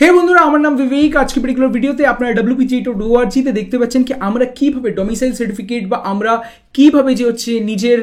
হে বন্ধুরা, আমার নাম বিবেক। আজকে পার্টিকুলার ভিডিওতে আপনারা wpj.org তে দেখতে পাচ্ছেন কি আমরা কিভাবে ডোমিসাইল সার্টিফিকেট বা আমরা কিভাবে যে হচ্ছে নিজের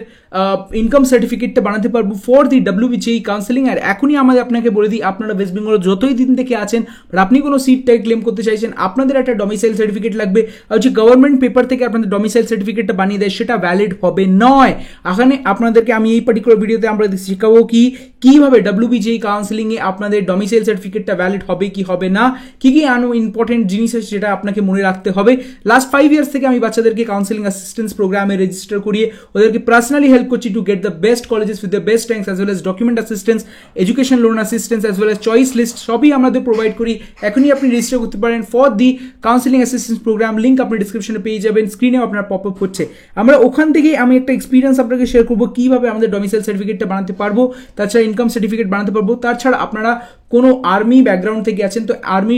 ইনকাম সার্টিফিকেটটা বানাতে পারবো ফর দি WPJE কাউন্সেলিং। আর এখনই আপনাকে বলে দিই, আপনারা ওয়েস্ট বেঙ্গল যতই দিন থেকে আছেন আর আপনি কোনো সিটটাই ক্লেম করতে চাইছেন, আপনাদের একটা ডোমিসাইল সার্টিফিকেট লাগবে। আর যে গভর্নমেন্ট পেপার থেকে আপনাদের ডোমিসাইল সার্টিফিকেটটা বানিয়ে দেয় সেটা ভ্যালিড হবে নয়। এখানে আপনাদেরকে আমি এই পার্টিকুলার ভিডিওতে আমরা শেখাবো কি কিভাবে WPJE কাউন্সেলিংয়ে আপনাদের ডোমিসাইল সার্টিফিকেটটা ভ্যালিড হবে কি হবে না, কি আনো ইম্পর্টেন্ট জিনিস আছে যেটা আপনাকে মনে রাখতে হবে। লাস্ট 5 ইয়ার্স থেকে আমি বাচ্চাদেরকে কাউন্সেলিং অ্যাসিস্ট্যান্স প্রোগ্রামে রেজিস্টার করিয়ে ওদেরকে পার্সোনালি হেল্প করছি to get the best colleges with the best ranks as well as document assistance, education loan assistance as well as choice list সবই আমাদের প্রোভাইড করি। এখনই আপনি রেজিস্টার করতে পারেন for the counselling assistance programme, link আপনি ডিসক্রিপশনে পেয়ে যাবেন, স্ক্রিনেও আপনার পপ আপ হচ্ছে। আমরা ওখান থেকেই আমি একটা এক্সপিরিয়েন্স আপনাকে শেয়ার করবো কিভাবে আমাদের ডোমিসাইল সার্টিফিকেটটা বানাতে পারবো, তাছাড়া ইনকাম সার্টিফিকেট বানাতে পারবো। তাছাড়া আপনারা কোনো আর্মি ব্যাকগ্রাউন্ড থেকে আছেন তো আর্মি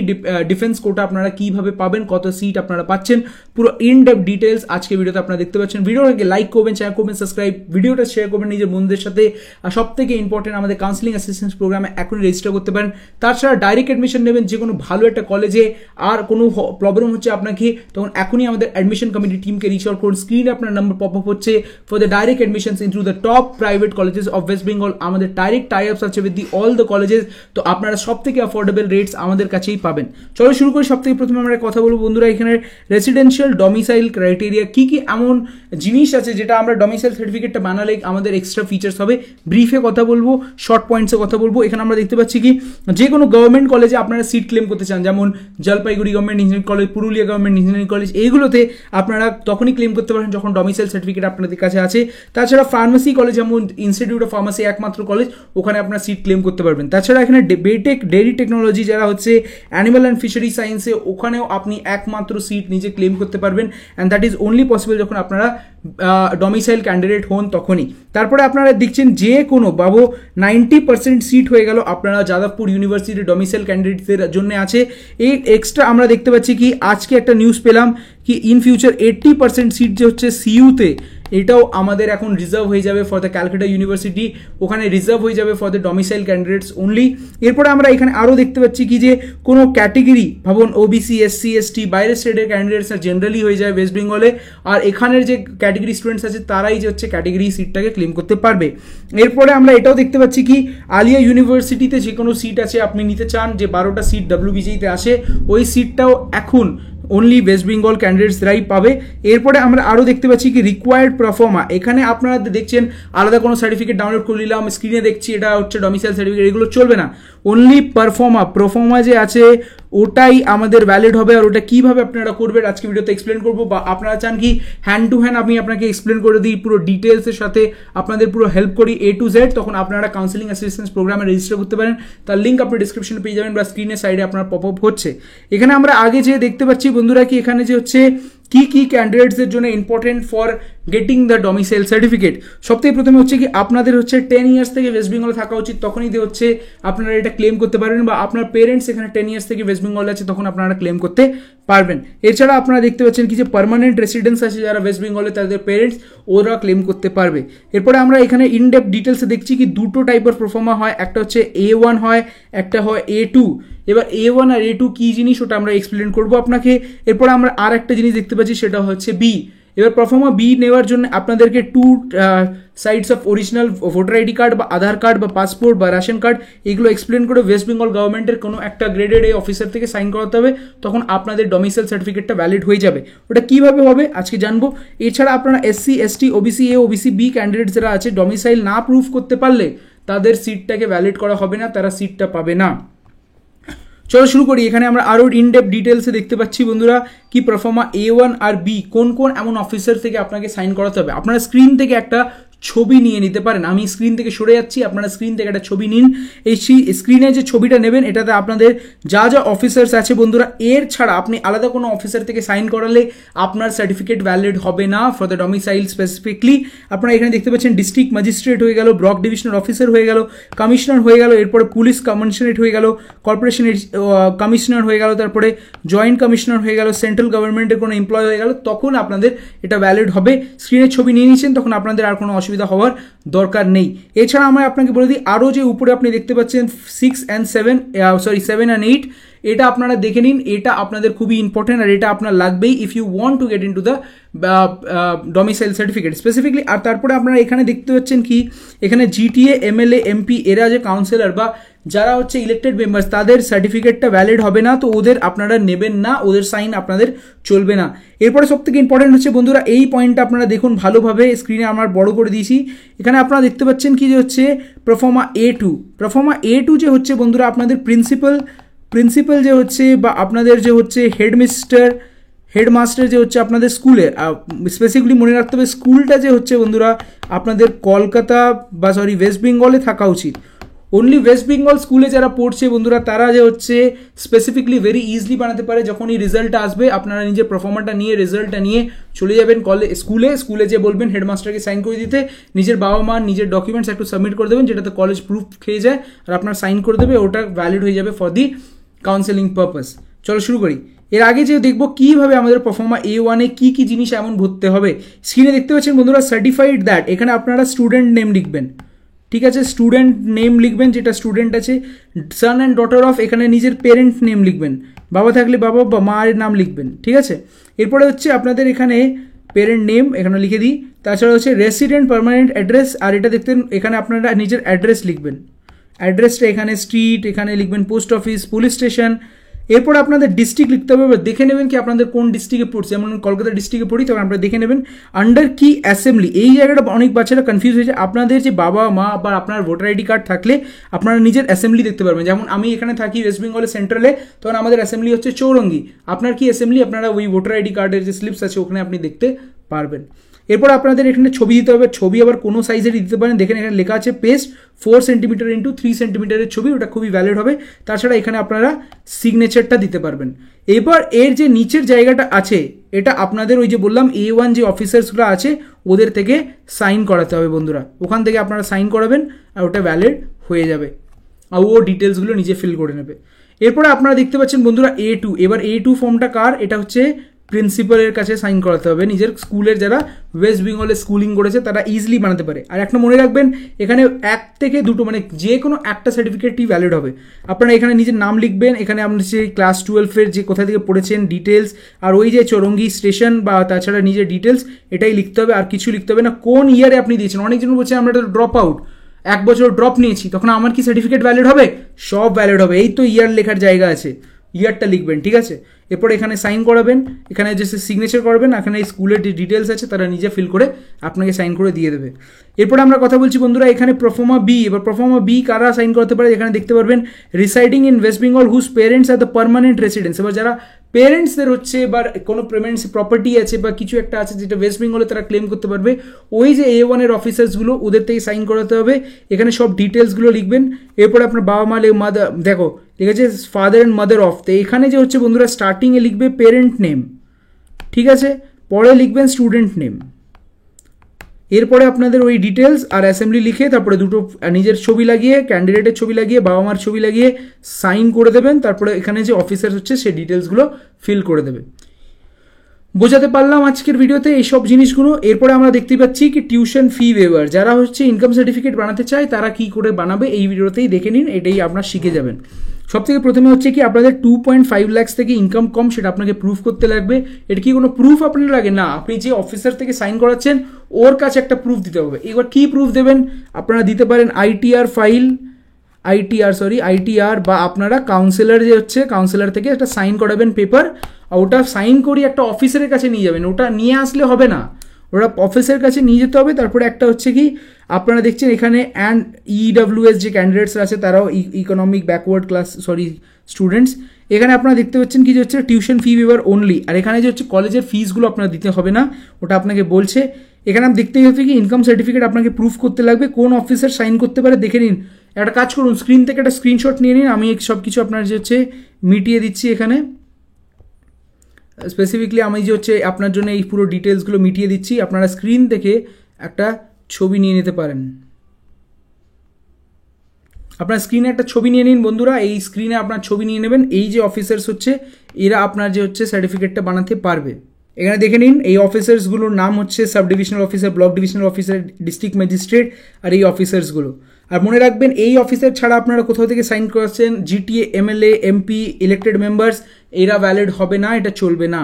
ডিফেন্স কোটা আপনারা কিভাবে পাবেন, কত সিট আপনারা পাচ্ছেন, পুরো ইন ডেপথ ডিটেলস আজকে ভিডিওতে আপনারা দেখতে পাচ্ছেন। ভিডিওটাকে লাইক করবেন, চ্যানেল করবেন সাবস্ক্রাইব, ভিডিওটা শেয়ার করবেন নিজের বন্ধুদের সাথে। আর সব থেকে ইম্পর্টেন্ট, আমাদের কাউন্সেলিং অ্যাসিস্ট্যান্স প্রোগ্রামে এখনই রেজিস্টার করতে পারেন। তাছাড়া ডাইরেক্ট অ্যাডমিশন নেবেন যে কোনো ভালো একটা কলেজে, আর কোনো প্রবলেম হচ্ছে আপনাকে, তখন এখনই আমাদের অ্যাডমিশন কমিটি টিমকে রিচ আউট করুন। স্ক্রিনে আপনার নাম্বার পপ আপ হচ্ছে for the direct admissions into the top private colleges of West Bengal. আমাদের ডাইরেক্ট টাই আপস আছে with the all the colleges, তো আপনারা সব থেকে অ্যাফোর্ডেবল রেটস আমাদের কাছেই পাবেন। চলো শুরু করি। সব থেকে প্রথমে আমরা কথা বলবো বন্ধুরা এখানে রেসিডেন্সিয়াল ডোমিসাইল ক্রাইটেরিয়া, কি কি এমন জিনিস আছে যেটা আমরা ডোমিসাইল সার্টিফিকেটটা বানালে আমাদের এক্সট্রা ফিচার্স হবে। ব্রিফে কথা বলবো, শর্ট পয়েন্টসে কথা বলবো। এখানে আমরা দেখতে পাচ্ছি কি যে কোনো গভর্নমেন্ট কলেজে আপনারা সিট ক্লেম করতে চান, যেমন Jalpaiguri government engineering college, Purulia government engineering college, এইগুলোতে আপনারা তখনই ক্লেম করতে পারেন যখন ডোমিসাইল সার্টিফিকেট আপনাদের কাছে আছে। তাছাড়া ফার্মাসি কলেজ, যেমন ইনস্টিটিউট অফ ফার্মাসি একমাত্র কলেজ, ওখানে আপনারা সিট ক্লেম করতে পারবেন। তাছাড়া এখানে বেটেক ডেইরি টেকনোলজি যারা হচ্ছে অ্যানিমাল অ্যান্ড ফিশারি সায়েন্সে, ওখানেও আপনি একমাত্র সিট নিজে ক্লেম করতে পারবেন। And that is only possible যখন আপনারা ডোমিসাইল ক্যান্ডিডেট হন তখনই। তারপরে আপনারা দেখছেন যে কোনো 90% সিট হয়ে গেল আপনারা যাদবপুর ইউনিভার্সিটি ডোমিসাইল ক্যান্ডিডেটদের জন্য আছে। এই এক্সট্রা আমরা দেখতে পাচ্ছি কি আজকে একটা নিউজ পেলাম কি ইন ফিউচার 80% সিট যে হচ্ছে সিইউতে, এটাও আমাদের এখন রিজার্ভ হয়ে যাবে ফর দ্য ক্যালকাটা ইউনিভার্সিটি, ওখানে রিজার্ভ হয়ে যাবে for the domicile candidates only. এরপরে আমরা এখানে আরও দেখতে পাচ্ছি কি যে কোনো ক্যাটেগরি, ভাবুন ওবিসি, এসসি, এসটি, বাইরের স্টেটের ক্যান্ডিডেটসরা জেনারেলি হয়ে যায় ওয়েস্ট বেঙ্গলে, আর এখানের যে ক্যাটেগরি স্টুডেন্টস আছে তারাই যে হচ্ছে ক্যাটেগরি সিটটাকে ক্লেম করতে পারবে। এরপরে আমরা এটাও দেখতে পাচ্ছি কি আলিয়া ইউনিভার্সিটিতে যে কোনো সিট আছে আপনি নিতে চান, যে 12টা সিট WPJE-তে আসে, ওই সিটটাও এখন অনলি ওয়েস্ট বেঙ্গল ক্যান্ডিডেটসরাই পাবে। এরপরে আমরা আরও দেখতে পাচ্ছি কি রিকোয়ার্ড প্রফর্মা, এখানে আপনারা দেখছেন আলাদা কোনো সার্টিফিকেট ডাউনলোড করে নিলাম, স্ক্রিনে দেখছি এটা হচ্ছে ডোমিসাইল সার্টিফিকেট, এগুলো চলবে না। অনলি প্রফর্মা যে আছে ওটাই আমাদের ভ্যালিড হবে। আর ওটা কীভাবে আপনারা করবেন আজকে ভিডিওতে এক্সপ্লেন করবো, বা আপনারা চান কি হ্যান্ড টু হ্যান্ড আমি আপনাকে এক্সপ্লেন করে দিই পুরো ডিটেলসের সাথে, আপনাদের পুরো হেল্প করি A to Z, তখন আপনারা কাউন্সেলিং অ্যাসিস্ট্যান্স প্রোগ্রামে রেজিস্টার করতে পারেন। তার লিঙ্ক আপনি ডিসক্রিপশনে পেয়ে যাবেন বা স্ক্রিনের সাইডে আপনার পপ আপ হচ্ছে। এখানে আমরা আগে যে দেখতে পাচ্ছি বন্ধুরা কি এখানে যে হচ্ছে কি ক্যান্ডিডেটসদের জন্য important for getting the domicile certificate. সবথেকে প্রথমে হচ্ছে কি আপনাদের হচ্ছে 10 ইয়ার্স থেকে ওয়েস্ট বেঙ্গলে থাকা উচিত, তখনই হচ্ছে আপনারা এটা ক্লেম করতে পারবেন, বা আপনার পেরেন্টস এখানে 10 ইয়ার্স থেকে ওয়েস্ট বেঙ্গলে আছে তখন আপনারা ক্লেম করতে পারবেন। এছাড়া আপনারা দেখতে পাচ্ছেন কি যে পার্মানেন্ট রেসিডেন্স আছে যারা ওয়েস্ট বেঙ্গলে, তাদের পেরেন্টস ওরা ক্লেম করতে পারবে। এরপরে আমরা এখানে ইন ডেপথ ডিটেলসে দেখছি কি দুটো টাইপের প্রফর্মা হয়, একটা হচ্ছে A1 হয়, একটা হয় A2। এবার A1 আর A2 কি জিনিস ওটা আমরা এক্সপ্লেন করবো আপনাকে। এরপরে আমরা আর একটা জিনিস দেখতে পাচ্ছি সেটা হচ্ছে B। এবার প্রফর্মা B নেওয়ার জন্য আপনাদেরকে 2 sides of original voter ID card বা আধার কার্ড বা পাসপোর্ট বা রেশন কার্ড, এগুলো এক্সপ্লেন করে ওয়েস্ট বেঙ্গল গভর্নমেন্টের কোনো একটা গ্রেডেড A অফিসার থেকে সাইন করাতে হবে, তখন আপনাদের ডোমিসাইল সার্টিফিকেটটা ভ্যালিড হয়ে যাবে। ওটা কীভাবে হবে আজকে জানবো। এছাড়া আপনারা SC, ST, OBC A, OBC B candidate যারা আছে ডোমিসাইল না প্রুভ করতে পারলে তাদের সিটটাকে ভ্যালিড করা হবে না, তারা সিটটা পাবে না। চলো শুরু করি। এখানে আমরা আরও ইন ডেপথ ডিটেলসে দেখতে পাচ্ছি বন্ধুরা কি প্রফর্মা A1 আর B কোন এমন অফিসার থেকে আপনাকে সাইন করাতে হবে। আপনারা স্ক্রিন থেকে একটা ছবি নিয়ে নিতে পারেন, আমি স্ক্রিন থেকে সরে যাচ্ছি, আপনারা স্ক্রিন থেকে একটা ছবি নিন। এই স্ক্রিনে যে ছবিটা নেবেন এটাতে আপনাদের যা অফিসার্স আছে বন্ধুরা, এর ছাড়া আপনি আলাদা কোনো অফিসার থেকে সাইন করালে আপনার সার্টিফিকেট ভ্যালিড হবে না ফর দ্য ডোমিসাইল স্পেসিফিকলি। আপনারা এখানে দেখতে পাচ্ছেন ডিস্ট্রিক্ট ম্যাজিস্ট্রেট হয়ে গেল, ব্লক ডিভিশনাল অফিসার হয়ে গেল, কমিশনার হয়ে গেল, এরপরে পুলিশ কমিশনারেট হয়ে গেল, কর্পোরেশন কমিশনার হয়ে গেল, তারপরে জয়েন্ট কমিশনার হয়ে গেল, সেন্ট্রাল গভর্নমেন্টের কোনো এমপ্লয় হয়ে গেল, তখন আপনাদের এটা ভ্যালিড হবে। স্ক্রিনের ছবি নিয়ে নিচ্ছেন, তখন আপনাদের আর কোনো অসুবিধা হওয়ার দরকার নেই। এছাড়া আমরা আপনাকে বলে দিই আরও যে উপরে আপনি দেখতে পাচ্ছেন 7 and 8, এটা আপনারা দেখে নিন, এটা আপনাদের খুবই ইম্পর্টেন্ট আর এটা আপনার লাগবেই if you want to get into the domicile certificate specifically. আর তারপরে আপনারা এখানে দেখতে পাচ্ছেন কি এখানে জিটিএ, এমএলএ, এমপি এরা যে কাউন্সিলর বা যারা হচ্ছে ইলেক্টেড মেম্বার্স তাদের সার্টিফিকেটটা ভ্যালিড হবে না, তো ওদের আপনারা নেবেন না, ওদের সাইন আপনাদের চলবে না। এরপরে সব থেকে ইম্পর্টেন্ট হচ্ছে বন্ধুরা এই পয়েন্টটা আপনারা দেখুন ভালোভাবে, স্ক্রিনে আমার বড় করে দিয়েছি। এখানে আপনারা দেখতে পাচ্ছেন কি যে হচ্ছে প্রফর্মা A2। প্রফর্মা A2 যে হচ্ছে বন্ধুরা আপনাদের প্রিন্সিপাল যে হচ্ছে বা আপনাদের যে হচ্ছে হেডমাস্টার যে হচ্ছে আপনাদের স্কুলে, স্পেসিফিকলি মনে রাখতে হবে স্কুলটা যে হচ্ছে বন্ধুরা আপনাদের কলকাতা বা ওয়েস্ট বেঙ্গলে থাকা উচিত। অনলি ওয়েস্ট বেঙ্গল স্কুলে যারা পড়ছে বন্ধুরা তারা যে হচ্ছে স্পেসিফিকলি ভেরি ইজিলি বানাতে পারে। যখনই রেজাল্টটা আসবে আপনারা নিজের পারফর্মারটা নিয়ে রেজাল্টটা নিয়ে চলে যাবেন স্কুলে যে বলবেন হেডমাস্টারকে সাইন করে দিতে, নিজের বাবা মা নিজের ডকুমেন্টস একটু সাবমিট করে দেবেন যেটাতে কলেজ প্রুফ খেয়ে যায় আর আপনার সাইন করে দেবে, ওটা ভ্যালিড হয়ে যাবে ফর দি কাউন্সেলিং পারপাস। চলো শুরু করি। এর আগে যে দেখবো কীভাবে আমাদের পারফর্মা A1-এ কী কী জিনিস এমন ভরতে হবে। স্ক্রিনে দেখতে পাচ্ছেন বন্ধুরা সার্টিফাইড দ্যাট, এখানে আপনারা স্টুডেন্ট নেম লিখবেন, ঠিক আছে, স্টুডেন্ট নেম লিখবেন যেটা স্টুডেন্ট আছে। সান অ্যান্ড ডটার অফ, এখানে নিজের পেরেন্ট নেম লিখবেন, বাবা থাকলে বাবা বা মায়ের নাম লিখবেন, ঠিক আছে। এরপরে হচ্ছে আপনাদের এখানে পেরেন্ট নেম এখানে লিখে দিই। তাছাড়া হচ্ছে রেসিডেন্ট পার্মানেন্ট অ্যাড্রেস, আর এটা দেখতেন এখানে আপনারা নিজের অ্যাড্রেস লিখবেন, অ্যাড্রেসটা এখানে স্ট্রিট, এখানে লিখবেন পোস্ট অফিস, পুলিশ স্টেশন। এরপর আপনাদের ডিস্ট্রিক্ট লিখতে হবে, দেখে নেবেন কি আপনাদের কোন ডিস্ট্রিক্টে পড়ছে। যেমন কলকাতা ডিস্ট্রিক্টে পড়ি তখন আপনারা দেখে নেবেন আন্ডার কি অ্যাসেম্বলি। এই জায়গাটা অনেক বাচ্চারা কনফিউজ হয়েছে, আপনাদের যে বাবা মা বা আপনার ভোটার আইডি কার্ড থাকলে আপনারা নিজের অ্যাসেম্বলি দেখতে পারবেন। যেমন আমি এখানে থাকি ওয়েস্ট বেঙ্গলের সেন্ট্রালে, তখন আমাদের অ্যাসেম্বলি হচ্ছে চৌরঙ্গি। আপনার কি অ্যাসেম্বলি আপনারা ওই ভোটার আইডি কার্ডের যে স্লিপস আছে ওখানে আপনি দেখতে পারবেন। এরপর আপনাদের এখানে ছবি দিতে হবে, ছবি আবার কোনো সাইজেরই দিতে পারেন। দেখেন এখানে লেখা আছে পেস্ট 4 সেন্টিমিটার ইন্টু 3 সেন্টিমিটারের ছবি, ওটা খুবই ভ্যালিড হবে। তাছাড়া এখানে আপনারা সিগনেচারটা দিতে পারবেন। এবার এর যে নিচের জায়গাটা আছে এটা আপনাদের ওই যে বললাম A1 যে অফিসার্সগুলো আছে ওদের থেকে সাইন করাতে হবে বন্ধুরা, ওখান থেকে আপনারা সাইন করাবেন আর ওটা ভ্যালিড হয়ে যাবে আর ও ডিটেলসগুলো নিজে ফিল করে নেবে। এরপরে আপনারা দেখতে পাচ্ছেন বন্ধুরা A2। এবার A2 ফর্মটা কার, এটা হচ্ছে প্রিন্সিপালের কাছে সাইন করাতে হবে। নিজের স্কুলের যারা ওয়েস্ট বেঙ্গলে স্কুলিং করেছে তারা ইজিলি বানাতে পারে। আর একটা মনে রাখবেন এখানে 1 থেকে 2 মানে যে কোনো একটা সার্টিফিকেটই ভ্যালিড হবে। আপনারা এখানে নিজের নাম লিখবেন, এখানে আপনি যে ক্লাস 12-এর যে কোথা থেকে পড়েছেন ডিটেলস, আর ওই যে চৌরঙ্গি স্টেশন বা তাছাড়া নিজের ডিটেলস এটাই লিখতে হবে, আর কিছু লিখতে হবে না। কোন ইয়ারে আপনি দিয়েছেন, অনেকজন বলছে আমরা ড্রপ আউট 1 বছর ড্রপ নিয়েছি, তখন আমার কি সার্টিফিকেট ভ্যালিড হবে? সব ভ্যালিড হবে। এই তো ইয়ার লেখার জায়গা আছে, ইয়ারটা লিখবেন, ঠিক আছে। এরপর এখানে সাইন করাবেন, এখানে যে সিগনেচার করবেন, এখানে স্কুলের যে ডিটেলস আছে তারা নিজে ফিল করে আপনাকে সাইন করে দিয়ে দেবে। এরপর আমরা কথা বলছি বন্ধুরা এখানে প্রফর্মা B। এবার প্রফর্মা B কারা সাইন করতে পারে এখানে দেখতে পারবেন residing in West Bengal whose parents are the permanent residence. এবার যারা পেরেন্টসদের হচ্ছে বা কোনো পেমেন্টস প্রপার্টি আছে বা কিছু একটা আছে যেটা ওয়েস্ট বেঙ্গলে তারা ক্লেম করতে পারবে, ওই যে A1-এর অফিসার্সগুলো ওদের থেকে সাইন করাতে হবে। এখানে সব ডিটেলসগুলো লিখবেন। এরপরে আপনার বাবা মা মাদার, দেখো ঠিক আছে, ফাদার অ্যান্ড মাদার অফ। তো এখানে যে হচ্ছে বন্ধুরা স্টার্টিংয়ে লিখবে পেরেন্ট নেম, ঠিক আছে, পরে লিখবেন স্টুডেন্ট নেম, এরপরে আপনাদের ওই ডিটেলস আর অ্যাসেম্বলি লিখে তারপরে দুটো নিজের ছবি লাগিয়ে, ক্যান্ডিডেটের ছবি লাগিয়ে, বাবা মার ছবি লাগিয়ে সাইন করে দেবেন। তারপরে এখানে যে অফিসার হচ্ছে সেই ডিটেলসগুলো ফিল করে দেবে। বোঝাতে পারলাম আজকের ভিডিওতে এইসব জিনিসগুলো। এরপরে আমরা দেখতে পাচ্ছি কি টিউশন ফি ওয়েভার। যারা হচ্ছে ইনকাম সার্টিফিকেট বানাতে চায় তারা কি করে বানাবে এই ভিডিওতেই দেখে নিন, এটাই আপনারা শিখে যাবেন। সবথেকে প্রথমে হচ্ছে কি আপনাদের 2.5 লাখ থেকে ইনকাম কম সেটা আপনাকে প্রুফ করতে লাগবে। এটা কি কোনো প্রুফ আপনার লাগে না, আপনি যে অফিসার থেকে সাইন করাচ্ছেন ওর কাছে একটা প্রুফ দিতে হবে। এবার কি প্রুফ দেবেন, আপনারা দিতে পারেন আইটিআর বা আপনারা কাউন্সিলর যে হচ্ছে কাউন্সিলর থেকে একটা সাইন করাবেন পেপার, আর ওটা সাইন করিয়ে একটা অফিসারের কাছে নিয়ে যাবেন। ওটা নিয়ে আসলে হবে না, ওটা অফিসের কাছে নিয়ে যেতে হবে। তারপরে একটা হচ্ছে কি আপনারা দেখছেন এখানে EWS যে ক্যান্ডিডেটস আছে তারাও ইকোনমিক ব্যাকওয়ার্ড ক্লাস স্টুডেন্টস, এখানে আপনারা দেখতে পাচ্ছেন কি যে হচ্ছে টিউশন ফি ওয়েভার অনলি। আর এখানে যে হচ্ছে কলেজের ফিসগুলো আপনারা দিতে হবে না, ওটা আপনাকে বলছে। এখানে আমি দেখতেই হচ্ছে কি ইনকাম সার্টিফিকেট আপনাকে প্রুফ করতে লাগবে, কোন অফিসার সাইন করতে পারে দেখে নিন। একটা কাজ করুন, স্ক্রিন থেকে একটা স্ক্রিনশট নিয়ে নিন, আমি সব কিছু আপনার যে হচ্ছে মিটিয়ে দিচ্ছি। এখানে স্পেসিফিকলি আমি যে হচ্ছে আপনার জন্য এই পুরো ডিটেলসগুলো মিটিয়ে দিচ্ছি, আপনারা স্ক্রিন থেকে একটা ছবি নিয়ে নিতে পারেন। আপনার স্ক্রিনে একটা ছবি নিয়ে নিন বন্ধুরা, এই স্ক্রিনে আপনার ছবি নিয়ে নেবেন। এই যে অফিসার্স হচ্ছে এরা আপনার যে হচ্ছে সার্টিফিকেটটা বানাতে পারবে। এখানে দেখে নিন এই অফিসার্সগুলোর নাম হচ্ছে sub divisional officer, block divisional officer, district magistrate আর এই অফিসার্সগুলো। আর মনে রাখবেন এই অফিসার ছাড়া আপনারা কোথাও থেকে সাইন করেছেন GTA, MLA, MP, elected members, এরা ভ্যালিড হবে না, এটা চলবে না।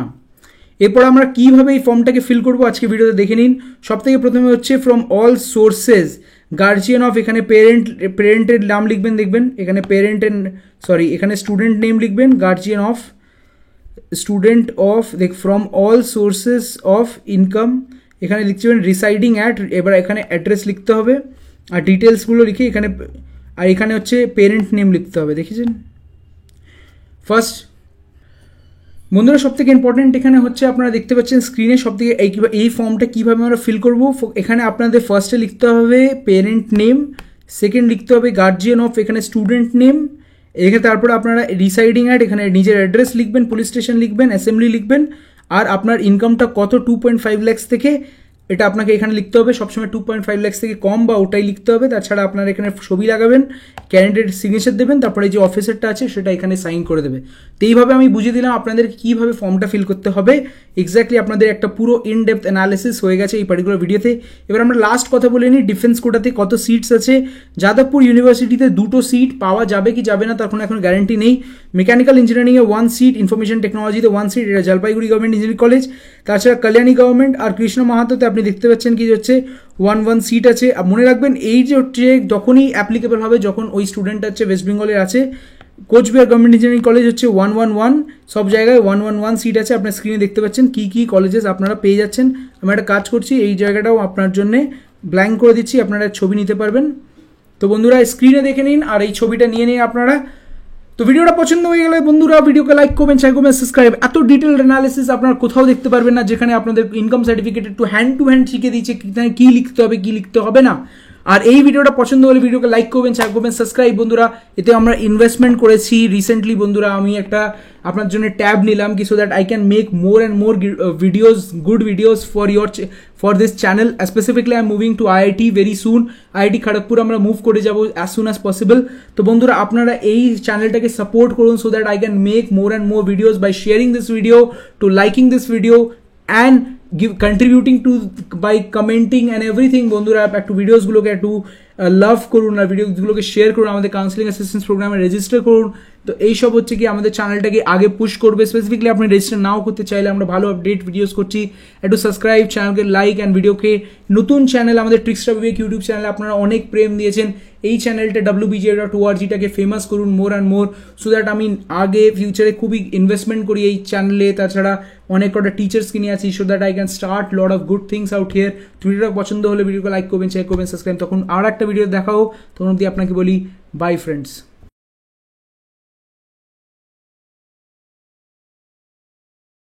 এরপর আমরা কীভাবে এই ফর্মটাকে ফিল করবো আজকে ভিডিওতে দেখে নিন। সব থেকে প্রথমে হচ্ছে from all sources, guardian of, এখানে পেরেন্টের নাম লিখবেন, দেখবেন এখানে এখানে স্টুডেন্ট নেম লিখবেন, guardian of, student of, from all sources of income, এখানে লিখছেন রিসাইডিং অ্যাট, এবার এখানে অ্যাড্রেস লিখতে হবে আর ডিটেলসগুলো লিখে এখানে, আর এখানে হচ্ছে পেরেন্ট নেম লিখতে হবে, দেখেছেন। ফার্স্ট বন্ধুরা সবথেকে ইম্পর্টেন্ট এখানে হচ্ছে আপনারা দেখতে পাচ্ছেন স্ক্রিনে সবথেকে এই ফর্মটা কীভাবে আমরা ফিল করবো। এখানে আপনাদের ফার্স্টে লিখতে হবে পেরেন্ট নেম, সেকেন্ড লিখতে হবে গার্জিয়ান অফ, এখানে স্টুডেন্ট নেম, এখানে তারপরে আপনারা রিসাইডিং অ্যাট, এখানে নিজের অ্যাড্রেস লিখবেন, পুলিশ স্টেশন লিখবেন, অ্যাসেম্বলি লিখবেন, আর আপনার ইনকামটা কত 2.5 lakhs থেকে, এটা আপনাকে এখানে লিখতে হবে। সবসময় 2.5 lakhs থেকে কম বা ওটাই লিখতে হবে। তাছাড়া আপনারা এখানে ছবি লাগাবেন, ক্যান্ডিডেট সিগনেচার দেবেন, তারপরে যে অফিসারটা আছে সেটা এখানে সাইন করে দেবে। তো এইভাবে আমি বুঝিয়ে দিলাম আপনাদের কীভাবে ফর্মটা ফিল করতে হবে। এক্স্যাক্টলি আপনাদের একটা পুরো ইন ডেপথ অ্যানালিসিস হয়ে গেছে এই পার্টিকুলার ভিডিওতে। এবার আমরা লাস্ট কথা বলে নিই, ডিফেন্স কোটাতে কত সিটস আছে। যাদবপুর ইউনিভার্সিটিতে 2টো সিট পাওয়া যাবে কি যাবে না তার কোনো এখন গ্যারান্টি নেই। মেকানিক্যাল ইঞ্জিনিয়ারিংয়ে 1 সিট, ইনফরমেশন টেকনোলজিতে 1 সিট, এটা জলপাইগুড়ি গভর্নমেন্ট ইঞ্জিনিয়ারিং কলেজ। তাছাড়া কল্যাণী গভর্নমেন্ট আর কৃষ্ণ মাহাতোতে আপনি দেখতে পাচ্ছেন কি হচ্ছে 1 সিট আছে। মনে রাখবেন এই যে হচ্ছে যখনই অ্যাপ্লিকেবল হবে, যখন ওই স্টুডেন্ট হচ্ছে ওয়েস্ট বেঙ্গলের আছে, কোচবিহার গভর্নমেন্ট ইঞ্জিনিয়ারিং কলেজ হচ্ছে 111, সব জায়গায় 111 সিট আছে। আপনার স্ক্রিনে দেখতে পাচ্ছেন কী কী কলেজেস আপনারা পেয়ে যাচ্ছেন। আমি একটা কাজ করছি, এই জায়গাটাও আপনার জন্য ব্ল্যাঙ্ক করে দিচ্ছি, আপনারা ছবি নিতে পারবেন। তো বন্ধুরা স্ক্রিনে দেখে নিন আর এই ছবিটা নিয়ে নিন আপনারা। তো ভিডিওটা পছন্দ হয়ে গেলে বন্ধুরা ভিডিওকে লাইক করবেন, শেয়ার করবেন, সাবস্ক্রাইব। এত ডিটেল অ্যানালিসিস আপনারা কোথাও দেখতে পারবেন না, যেখানে আপনাদের ইনকাম সার্টিফিকেট টু হ্যান্ড শিখে দিচ্ছে কী লিখতে হবে কী লিখতে হবে না। আর এই ভিডিওটা পছন্দ হলে ভিডিওকে লাইক করবেন, শেয়ার করবেন, সাবস্ক্রাইব। বন্ধুরা এতে আমরা ইনভেস্টমেন্ট করেছি রিসেন্টলি। বন্ধুরা আমি একটা আপনার জন্য ট্যাব নিলাম কি, so that I can make more and more videos, good videos for this channel. Specifically I am moving to IIT very soon. IIT Kharagpur আমরা মুভ করে যাবো অ্যাজ সুন অ্যাজ পসিবল। তো বন্ধুরা আপনারা এই চ্যানেলটাকে সাপোর্ট করুন, so that I can make more and more videos by sharing this video, to liking this video and contributing to by commenting and everything। বন্ধুরা একটু ভিডিওসগুলোকে একটু লাভ করুন আর ভিডিওগুলোকে শেয়ার করুন, আমাদের কাউন্সিলিং অ্যাসিস্ট্যান্স প্রোগ্রামে রেজিস্টার করুন। তো এইসব হচ্ছে কি আমাদের চ্যানেলটাকে আগে পুশ করবে। স্পেসিফিকলি আপনি রেজিস্টার নাও করতে চাইলে, আমরা ভালো আপডেট ভিডিওস করছি, একটু সাবস্ক্রাইব, চ্যানেলকে লাইক অ্যান্ড ভিডিওকে। নতুন চ্যানেল আমাদের ট্রিক্সটা বিবেক ইউটিউব চ্যানেলে আপনারা অনেক প্রেম দিয়েছেন। এই চ্যানেলটা wbj.org-টাকে ফেমাস করুন মোর অ্যান্ড মোর, সো দ্যাট আমি আগে ফিউচারে খুবই ইনভেস্টমেন্ট করি এই চ্যানেলে। তাছাড়া অনেক কটা টিচার্সকে নিয়ে আছি, so that I can start lot of good things out here. ভিডিওটা পছন্দ হলে ভিডিওকে লাইক করবেন, শেয়ার করবেন, সাবস্ক্রাইব। তখন আর একটা ভিডিও দেখাও, তখন অবধি আপনাকে বলি বাই ফ্রেন্ডস।